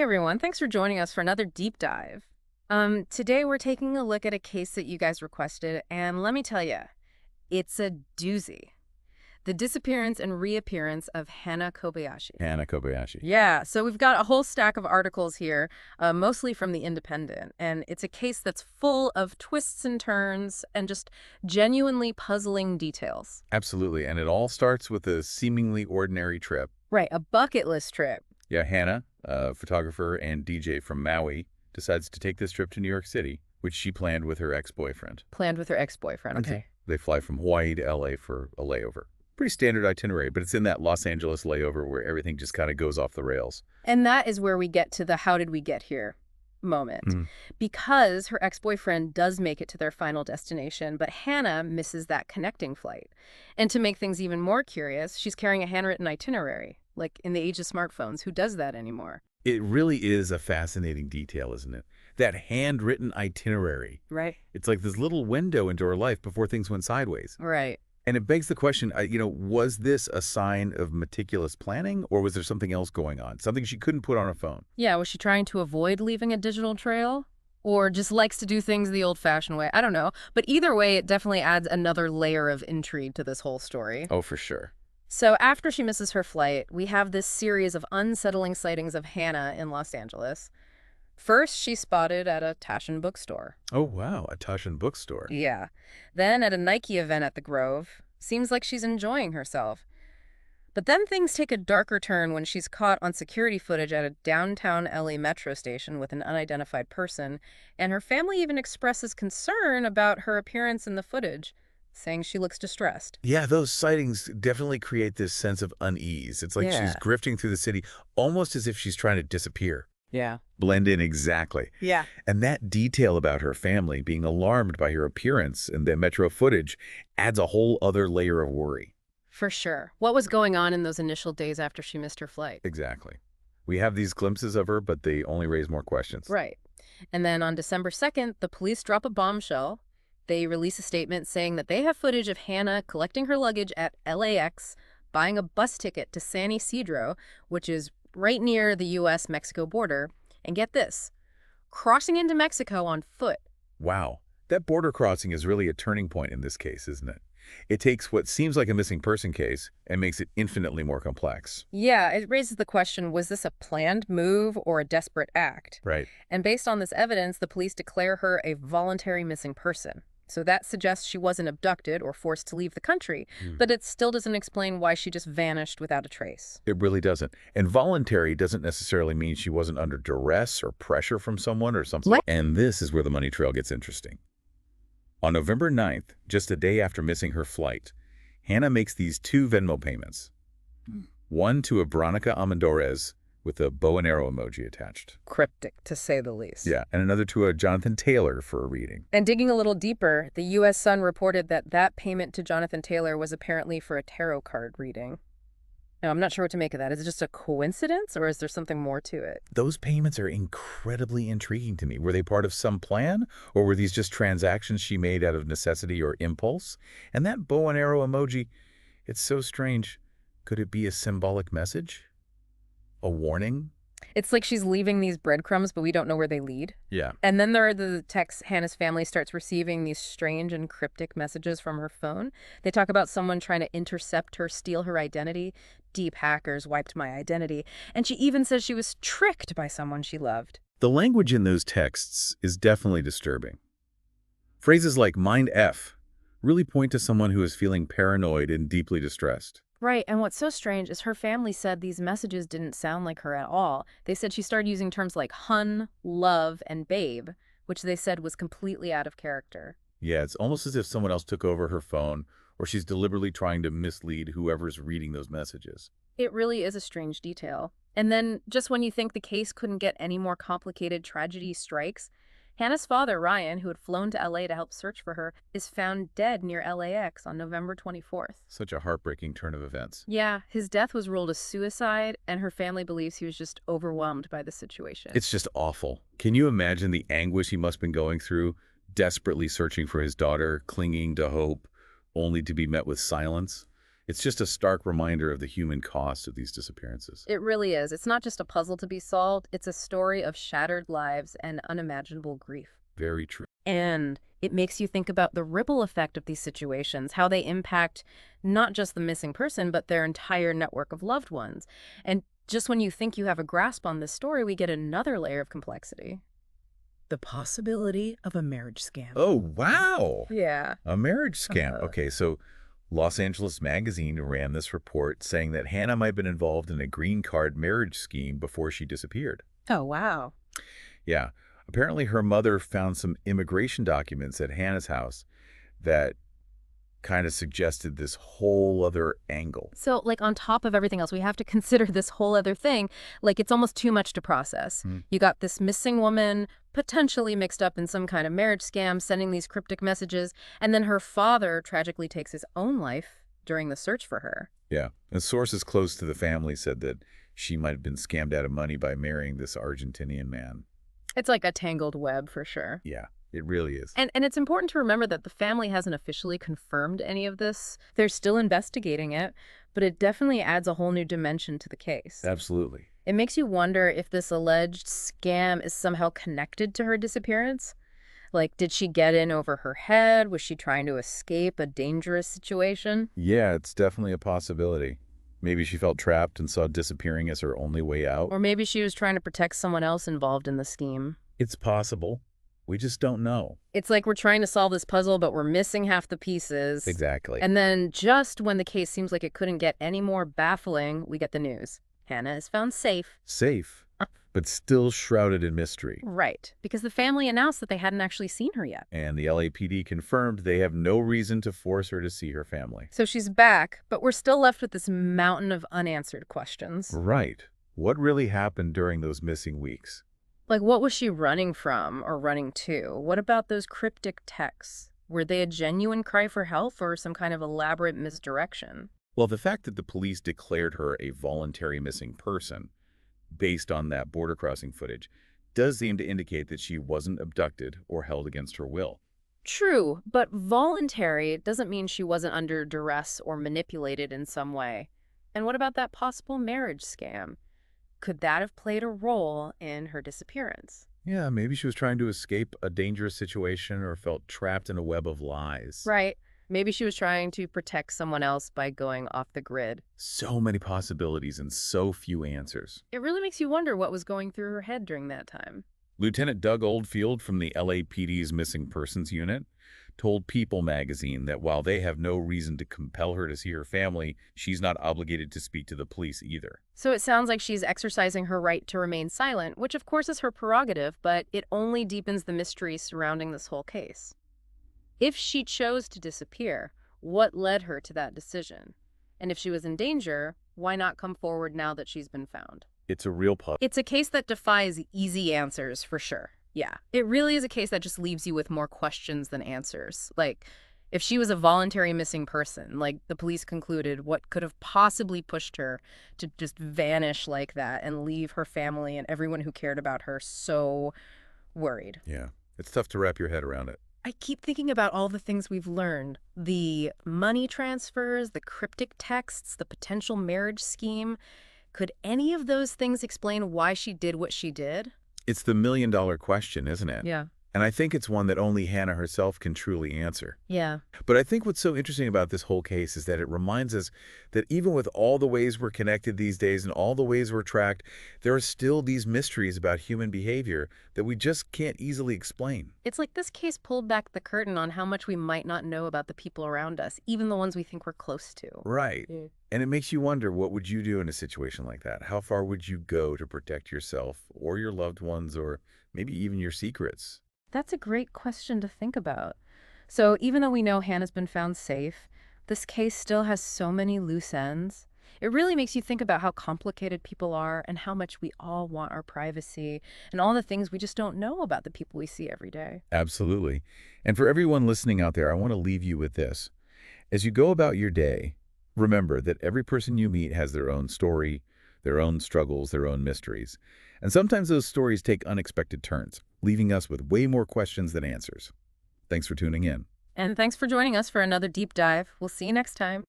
Hey everyone, thanks for joining us for another deep dive. Today we're taking a look at a case that you guys requested, and let me tell you, it's a doozy. The disappearance and reappearance of Hana Kobayashi. Hana Kobayashi. Yeah, so we've got a whole stack of articles here, mostly from The Independent, and it's a case that's full of twists and turns and just genuinely puzzling details. Absolutely, and it all starts with a seemingly ordinary trip. Right, a bucket list trip. Yeah, Hana, a photographer and DJ from Maui, decides to take this trip to New York City, which she planned with her ex-boyfriend. Planned with her ex-boyfriend, okay. They fly from Hawaii to LA for a layover. Pretty standard itinerary, but it's in that Los Angeles layover where everything just kind of goes off the rails. And that is where we get to the how did we get here moment. Because her ex-boyfriend does make it to their final destination, but Hana misses that connecting flight. And to make things even more curious, she's carrying a handwritten itinerary. Like in the age of smartphones, who does that anymore? It really is a fascinating detail, isn't it? That handwritten itinerary. Right. It's like this little window into her life before things went sideways. Right. And it begs the question, was this a sign of meticulous planning, or was there something else going on? Something she couldn't put on her phone? Yeah, was she trying to avoid leaving a digital trail? Or just likes to do things the old-fashioned way? I don't know. But either way, it definitely adds another layer of intrigue to this whole story. Oh, for sure. So after she misses her flight, we have this series of unsettling sightings of Hana in Los Angeles. First, she's spotted at a Taschen bookstore. Oh, wow, a Taschen bookstore. Yeah. Then at a Nike event at the Grove. Seems like she's enjoying herself. But then things take a darker turn when she's caught on security footage at a downtown LA metro station with an unidentified person, and her family even expresses concern about her appearance in the footage, saying she looks distressed. Yeah, those sightings definitely create this sense of unease. It's like she's grifting through the city, almost as if she's trying to disappear. Yeah. Blend in exactly. Yeah. And that detail about her family being alarmed by her appearance in the metro footage adds a whole other layer of worry. For sure. What was going on in those initial days after she missed her flight? Exactly. We have these glimpses of her, but they only raise more questions. Right. And then on December 2nd, the police drop a bombshell. They release a statement saying that they have footage of Hana collecting her luggage at LAX, buying a bus ticket to San Ysidro, which is right near the U.S.-Mexico border, and get this, crossing into Mexico on foot. Wow. That border crossing is really a turning point in this case, isn't it? It takes what seems like a missing person case and makes it infinitely more complex. Yeah, it raises the question, was this a planned move or a desperate act? Right. And based on this evidence, the police declare her a voluntary missing person. So that suggests she wasn't abducted or forced to leave the country, but it still doesn't explain why she just vanished without a trace. It really doesn't. And voluntary doesn't necessarily mean she wasn't under duress or pressure from someone or something. And this is where the money trail gets interesting. On November 9th, just a day after missing her flight, Hana makes these two Venmo payments. One to a Veronica Amandores with a bow and arrow emoji attached. Cryptic, to say the least. Yeah, and another to a Jonathan Taylor for a reading. And digging a little deeper, the U.S. Sun reported that that payment to Jonathan Taylor was apparently for a tarot card reading. Now, I'm not sure what to make of that. Is it just a coincidence, or is there something more to it? Those payments are incredibly intriguing to me. Were they part of some plan, or were these just transactions she made out of necessity or impulse? And that bow and arrow emoji, it's so strange. Could it be a symbolic message? A warning? It's like she's leaving these breadcrumbs, but we don't know where they lead. Yeah. And then there are the texts Hannah's family starts receiving these strange and cryptic messages from her phone. They talk about someone trying to intercept her, steal her identity. Deep hackers wiped my identity. And she even says she was tricked by someone she loved. The language in those texts is definitely disturbing. Phrases like "mind F" really point to someone who is feeling paranoid and deeply distressed. Right, and what's so strange is her family said these messages didn't sound like her at all. They said she started using terms like hun, love, and babe, which they said was completely out of character. Yeah, it's almost as if someone else took over her phone, or she's deliberately trying to mislead whoever's reading those messages. It really is a strange detail. And then, just when you think the case couldn't get any more complicated, tragedy strikes. Hannah's father, Ryan, who had flown to LA to help search for her, is found dead near LAX on November 24th. Such a heartbreaking turn of events. Yeah, his death was ruled a suicide, and her family believes he was just overwhelmed by the situation. It's just awful. Can you imagine the anguish he must have been going through, desperately searching for his daughter, clinging to hope, only to be met with silence? It's just a stark reminder of the human cost of these disappearances. It really is. It's not just a puzzle to be solved, it's a story of shattered lives and unimaginable grief. Very true. And it makes you think about the ripple effect of these situations, how they impact not just the missing person, but their entire network of loved ones. And just when you think you have a grasp on this story, we get another layer of complexity. The possibility of a marriage scam. Oh, wow. Yeah. A marriage scam. Okay, so Los Angeles Magazine ran this report saying that Hannah might have been involved in a green card marriage scheme before she disappeared. Oh, wow. Yeah. Apparently, her mother found some immigration documents at Hannah's house that kind of suggested this whole other angle. So, like, on top of everything else, we have to consider this whole other thing. Like, it's almost too much to process. You got this missing woman, potentially mixed up in some kind of marriage scam, sending these cryptic messages, and then her father tragically takes his own life during the search for her. Yeah. And sources close to the family said that she might have been scammed out of money by marrying this Argentinian man. It's like a tangled web for sure. Yeah, it really is. And it's important to remember that the family hasn't officially confirmed any of this. They're still investigating it, but it definitely adds a whole new dimension to the case. Absolutely. It makes you wonder if this alleged scam is somehow connected to her disappearance. Like, did she get in over her head? Was she trying to escape a dangerous situation? Yeah, it's definitely a possibility. Maybe she felt trapped and saw disappearing as her only way out. Or maybe she was trying to protect someone else involved in the scheme. It's possible. We just don't know. It's like we're trying to solve this puzzle, but we're missing half the pieces. Exactly. And then just when the case seems like it couldn't get any more baffling, we get the news. Hannah is found safe. Safe, but still shrouded in mystery. Right, because the family announced that they hadn't actually seen her yet. And the LAPD confirmed they have no reason to force her to see her family. So she's back, but we're still left with this mountain of unanswered questions. Right. What really happened during those missing weeks? Like, what was she running from or running to? What about those cryptic texts? Were they a genuine cry for help or some kind of elaborate misdirection? Well, the fact that the police declared her a voluntary missing person, based on that border crossing footage, does seem to indicate that she wasn't abducted or held against her will. True, but voluntary doesn't mean she wasn't under duress or manipulated in some way. And what about that possible marriage scam? Could that have played a role in her disappearance? Yeah, maybe she was trying to escape a dangerous situation or felt trapped in a web of lies. Right. Maybe she was trying to protect someone else by going off the grid. So many possibilities and so few answers. It really makes you wonder what was going through her head during that time. Lieutenant Doug Oldfield from the LAPD's Missing Persons Unit told People magazine that while they have no reason to compel her to see her family, she's not obligated to speak to the police either. So it sounds like she's exercising her right to remain silent, which of course is her prerogative, but it only deepens the mystery surrounding this whole case. If she chose to disappear, what led her to that decision? And if she was in danger, why not come forward now that she's been found? It's a real puzzle. It's a case that defies easy answers, for sure. Yeah, it really is a case that just leaves you with more questions than answers. Like, if she was a voluntary missing person, like the police concluded, what could have possibly pushed her to just vanish like that and leave her family and everyone who cared about her so worried? Yeah, it's tough to wrap your head around it. I keep thinking about all the things we've learned. The money transfers, the cryptic texts, the potential marriage scheme. Could any of those things explain why she did what she did? It's the million-dollar question, isn't it? Yeah. And I think it's one that only Hannah herself can truly answer. Yeah. But I think what's so interesting about this whole case is that it reminds us that even with all the ways we're connected these days and all the ways we're tracked, there are still these mysteries about human behavior that we just can't easily explain. It's like this case pulled back the curtain on how much we might not know about the people around us, even the ones we think we're close to. Right. Yeah. And it makes you wonder, what would you do in a situation like that? How far would you go to protect yourself or your loved ones or maybe even your secrets? That's a great question to think about. So even though we know Hannah's been found safe, this case still has so many loose ends. It really makes you think about how complicated people are and how much we all want our privacy and all the things we just don't know about the people we see every day. Absolutely. And for everyone listening out there, I want to leave you with this. As you go about your day, remember that every person you meet has their own story, their own struggles, their own mysteries. And sometimes those stories take unexpected turns, leaving us with way more questions than answers. Thanks for tuning in. And thanks for joining us for another deep dive. We'll see you next time.